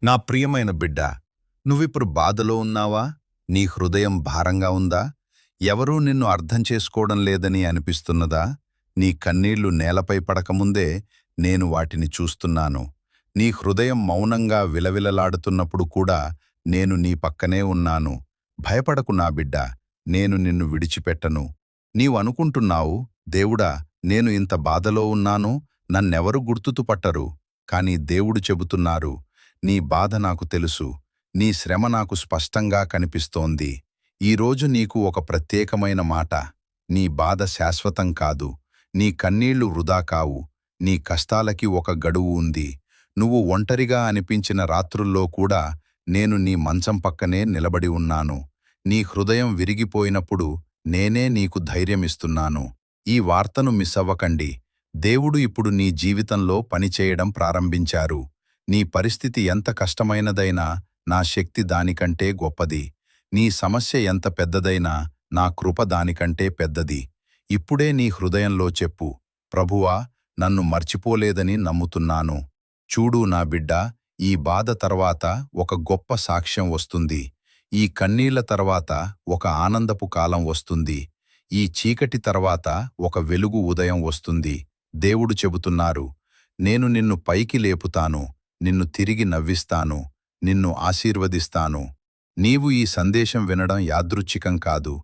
నా ప్రియమైన బిడ్డ, నువ్విప్పుడు బాధలో ఉన్నావా? నీ హృదయం భారంగా ఉందా? ఎవరూ నిన్ను అర్థం చేసుకోవడం లేదని అనిపిస్తున్నదా? నీ కన్నీళ్లు నేలపై పడకముందే నేను వాటిని చూస్తున్నాను. నీ హృదయం మౌనంగా విలవిలలాడుతున్నప్పుడు కూడా నేను నీ పక్కనే ఉన్నాను. భయపడకు నా బిడ్డ, నేను నిన్ను విడిచిపెట్టను. నీవు అనుకుంటున్నావు, దేవుడా, నేను ఇంత బాధలో ఉన్నాను, నన్నెవరు గుర్తుతుపట్టరు. కాని దేవుడు చెబుతున్నారు, నీ బాధ నాకు తెలుసు, నీ శ్రమ నాకు స్పష్టంగా కనిపిస్తోంది. ఈరోజు నీకు ఒక ప్రత్యేకమైన మాట. నీ బాధ శాశ్వతం కాదు, నీ కన్నీళ్లు వృధా కావు, నీ కష్టాలకి ఒక గడువు ఉంది. నువ్వు ఒంటరిగా అనిపించిన రాత్రుల్లో కూడా నేను నీ మంచం పక్కనే నిలబడి ఉన్నాను. నీ హృదయం విరిగిపోయినప్పుడు నేనే నీకు ధైర్యమిస్తున్నాను. ఈ వార్తను మిస్ అవ్వకండి. దేవుడు ఇప్పుడు నీ జీవితంలో పనిచేయడం ప్రారంభించారు. నీ పరిస్థితి ఎంత కష్టమైనదైనా నా శక్తి దానికంటే గొప్పది. నీ సమస్య ఎంత పెద్దదైనా నా కృప దానికంటే పెద్దది. ఇప్పుడే నీ హృదయంలో చెప్పు, ప్రభువా, నన్ను మర్చిపోలేదని నమ్ముతున్నాను. చూడు నా బిడ్డా, ఈ బాధ తర్వాత ఒక గొప్ప సాక్ష్యం వస్తుంది. ఈ కన్నీళ్ల తర్వాత ఒక ఆనందపు కాలం వస్తుంది. ఈ చీకటి తర్వాత ఒక వెలుగు ఉదయం వస్తుంది. దేవుడు చెబుతున్నారు, నేను నిన్ను పైకి లేపుతాను, నిన్ను తిరిగి నవ్విస్తాను, నిన్ను ఆశీర్వదిస్తాను. నీవు ఈ సందేశం వినడం యాదృచ్ఛికం కాదు,